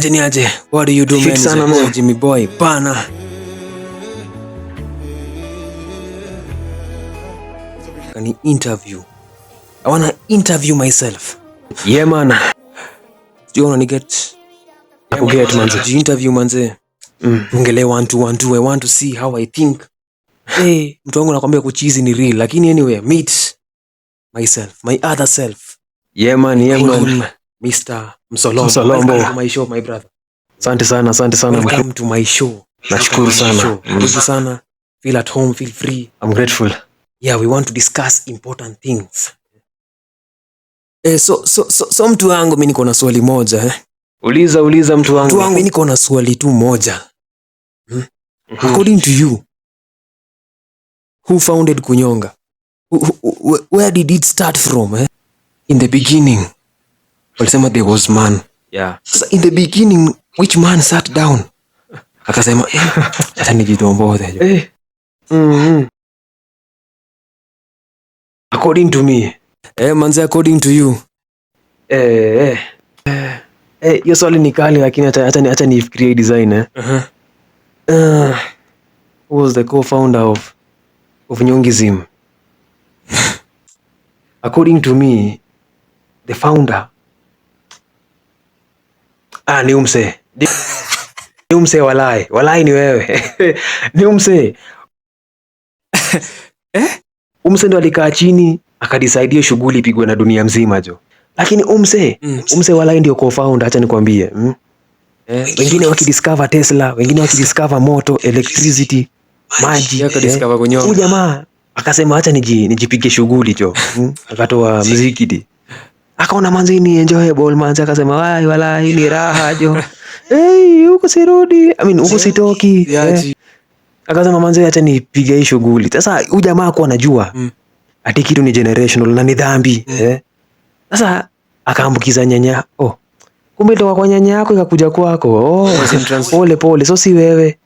Aje, what do you do, man? Sana man. Jimmy boy, bana. Can interview? I wanna interview myself. Yeah man. Do you wanna get? Nakuget manze. Interview manze. Tuongelee one to one. I want to see how I think. Hey, mtu wangu nakwambia kuchizi ni real, lakini anyway, meet myself, my other self. Yeah man, Mr. Msolombo. Msolombo. Welcome to my show, my brother. Asante sana. Welcome to my show. Nashukuru sana. Karibu sana. Feel at home, feel free. I'm grateful. Yeah, we want to discuss important things. So mtu wangu mimi niko na swali moja. Uliza mtu wangu. Mtu wangu mimi niko na swali tu moja. According to you, who founded kunyonga? Where did it start from? In the beginning, walisema there was man. Yeah. So in the beginning, which man sat down? Akasema, acha nijitomboe. According to me. Manze, according to you. Hiyo swali ni kali lakini hata nifikirie design who was the co-founder of Nyongizim? According to me, the founder ni umse. Ni umse walai ni wewe. Ni umse. Umse ndo alikaa chini akadecide shughuli ipigwe na dunia mzima jo. Lakini umse walai ndio co-founder, acha nikwambie. Wengine wakidiscover Tesla, wengine wakidiscover moto, electricity, maji. Akadiscover kunyonga. Huyu jamaa akasema acha nijipige shughuli jo. Akatoa muziki di. Akaona manzi ni enjoyable, manzi akasema walai ni raha jo. Huko sirudi. Huko sitoki. Akasema manzi acha nipige hii shughuli. Sasa huyu jamaa hakuwa anajua ati kitu ni generational na ni dhambi. Sasa akaambukiza nyanya. Kumbe toka kwa nyanya yako ikakuja kwako. Pole. So si wewe.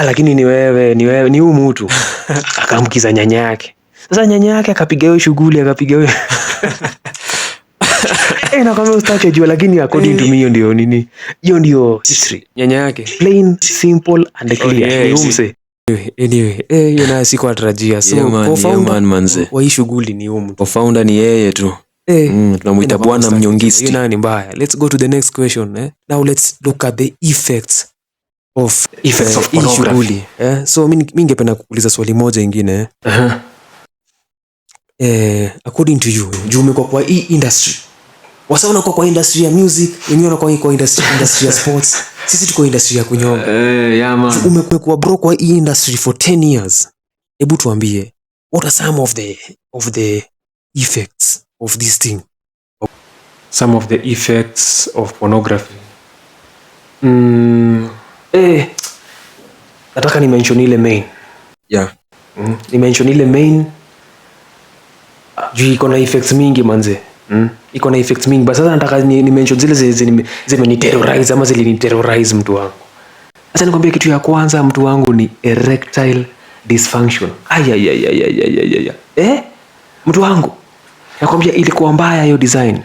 Lakini ni wewe, ni huyu mtu. Akaambukiza nyanya yake. Sasa nyanya yake akapiga hiyo shughuli, akapiga hiyo. Na kama ustache jua, lakini according to me hiyo ndio nini? Hiyo ndio history. Nyanya yake. Plain, simple and clear. Ni umse. Anyway, hiyo nayo siko atarajia. So co-founder manze. Wa hii shughuli ni huyu mtu. Co-founder ni yeye tu. Tunamuita bwana mnyongisti. Hiyo nayo ni mbaya. Let's go to the next question. Now let's look at the effects of pornography. So mimi ningependa kuuliza swali moja ingine. According to you, juu umekuwa kwa hii industry. Wasa unakuwa kwa industry ya music, wengine wanakuwa kwa industry ya sports. Sisi tuko industry ya kunyonga. Yeah man. Umekuwa bro kwa hii industry for 10 years. Hebu tuambie, what are some of the effects of this thing? Some of the effects of pornography. Nataka ni mention ile main. Yeah. Ni mention ile main. Juu iko na effects mingi manze. Iko na effects mingi. Basi sasa nataka ni mention zile zimeni terrorize ama zile ni terrorize mtu wangu. Sasa nikwambie kitu ya kwanza mtu wangu ni erectile dysfunction. Mtu wangu. Nakwambia ilikuwa mbaya hiyo design.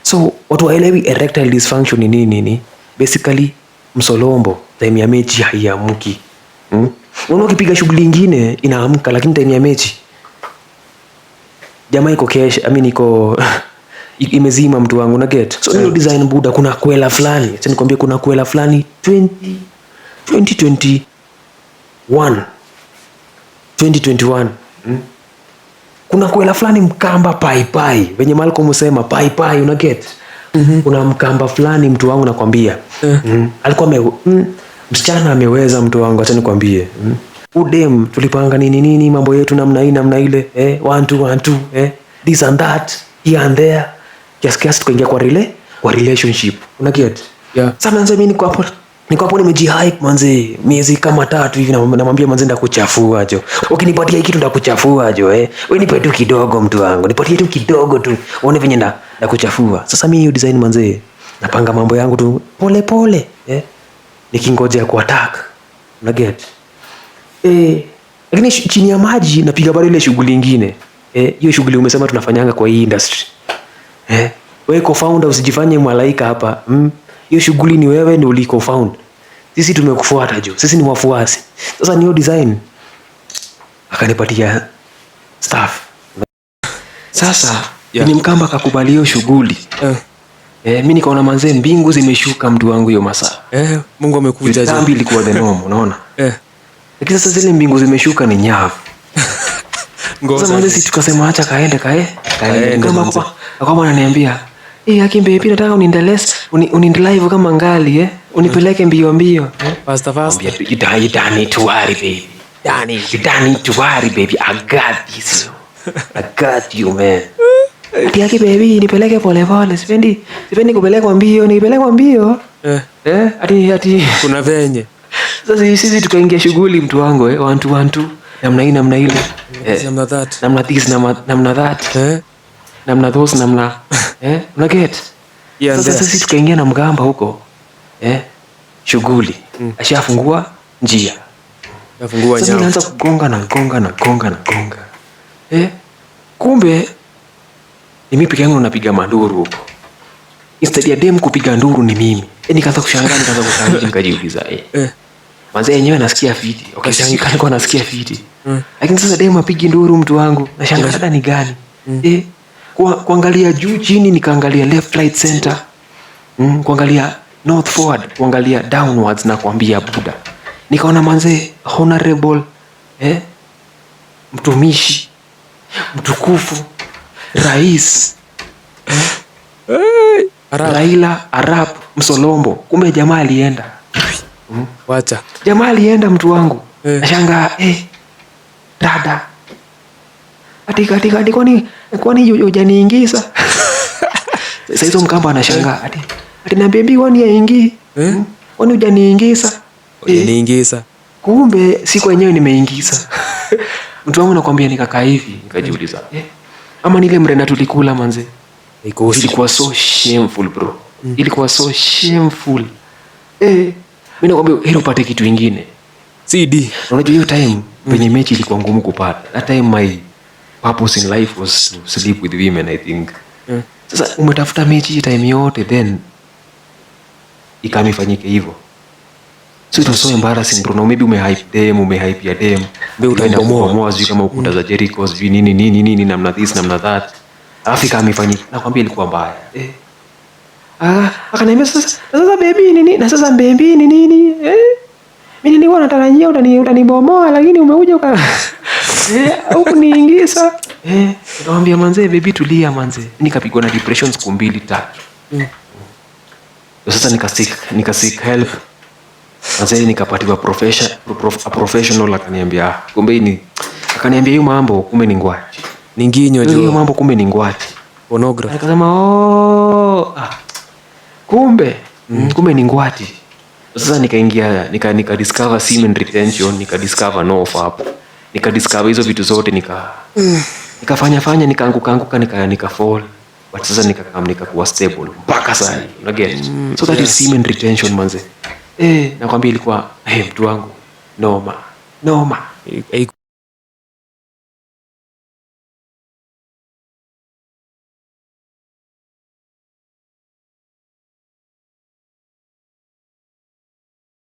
So watu waelewi erectile dysfunction ni nini? Basically Msolombo time ya mechi haiamki. Unaona ukipiga shughuli nyingine inaamka, lakini time ya mechi jamaa iko cash, iko imezima mtu wangu na get. So hiyo design buda, kuna kwela fulani. Acha nikwambie kuna kwela fulani 2021. Kuna kwela fulani mkamba pai venye Malcolm usema pai una get. Kuna mkamba fulani mtu wangu nakwambia. Alikuwa msichana ameweza mtu wangu, acha nikwambie. Udem tulipanga nini mambo yetu namna hii namna ile 1 2 this and that here and there, kiasi tukaingia kwa relationship una get. Yeah. Sasa manze mimi niko hapo nimejihype manze miezi kama 3 hivi, namwambia manze ndakuchafua jo. Ukinipatia hiki kitu ndakuchafua jo. Wewe nipe tu kidogo mtu wangu, nipatie tu kidogo tu uone venye ndakuchafua. Sasa mimi hiyo design manze napanga mambo yangu tu pole nikingojea ku attack una get. Lakini chini ya maji napiga bado ile shughuli nyingine. Hiyo shughuli umesema tunafanyanga kwa hii industry. Wewe co-founder usijifanye malaika hapa. Hiyo shughuli ni wewe ndio uliko found. Sisi tumekufuata jo. Sisi ni wafuasi. Sasa ni hiyo design. Akanipatia staff. Sasa ni Mkamba akakubali hiyo shughuli. Mimi nikaona manze mbingu zimeshuka mtu wangu hiyo masaa. Mungu amekuja jo. Dhambi ilikuwa the norm, unaona? Lakini sasa zile mbingu zimeshuka ni nyavu. Sasa manze si tukasema acha kaende. Kama kwa ananiambia, "Haki baby nataka uniende live kama ngali unipeleke mbio." Fast. You don't need to worry baby. You don't need to worry baby. I got this. I got you man. Haki baby nipeleke pole. Sipendi kupelekwa mbio, nipelekwa mbio. Ati kuna venye. Sasa sisi tukaingia shughuli mtu wangu 1 namna hii namna ile. Namna that. Namna this namna that. Namna those namna. Una get? Sasa sisi tukaingia na Mkamba huko. Shughuli. Ashafungua njia. Afungua Sasa nilianza kugonga na gonga. Kumbe ni mimi peke yangu napiga manduru huko. Instead ya dem kupiga nduru ni mimi. Nikaanza kushangaa nikajiuliza manze yenyewe nasikia fiti. Okay, shangaa nasikia fiti. Lakini sasa dem apigi nduru mtu wangu. Nashangaa shida ni gani? Kuangalia juu chini nikaangalia left right center. Kuangalia north forward, kuangalia downwards na kuambia Buddha. Nikaona manze honorable mtumishi mtukufu rais Raila Arap Msolombo. Kumbe jamaa alienda. Wacha. Jamaa alienda mtu wangu. Nashangaa dada. Ati kwani hujaniingiza? Sasa hizo Mkamba anashangaa ati na baby wani yaingi. Kwani hujaniingiza? Hujaniingiza. Kumbe siku yenyewe nimeingiza. Mtu wangu nakwambia nikakaa hivi nikajiuliza. Ama nile mrenda tulikula manze. Ilikuwa so shameful bro. Ilikuwa so shameful. Mimi nakwambia hilo upate kitu kingine. CD. Unajua hiyo time venye mechi ilikuwa ngumu kupata. That time my purpose in life was to sleep with women I think. Sasa umetafuta mechi time yote then ikamifanyike hivyo. So it was so embarrassing bro. Maybe umehype ya dem. Unaenda kubomoa sijui kama ukuta za Jericho sijui nini namna this namna that. Alafu ikamifanyika. Nakwambia ilikuwa mbaya. Akaniambia sasa baby nini? Na sasa baby ni nini? Mimi nilikuwa natarajia utanibomoa lakini umekuja huku niingiza. Nikamwambia manze baby tulia manze. Nikapigwa na depression siku 2-3. Sasa nikasik help. Manze nikapatiwa professional akaniambia kumbe akaniambia hiyo mambo kumbe ni ngwati. Ninginyo jo. Hiyo mambo kumbe ni ngwati. Pornography. Nikasema kumbe ni ngwati. Sasa nikaingia nika discover semen retention, nika discover no fap. Nika discover hizo vitu zote nikafanya nikaanguka nika fall. But sasa nikakuwa stable mpaka sasa. You get? So that is semen retention manze. Nakwambia ilikuwa mtu wangu noma.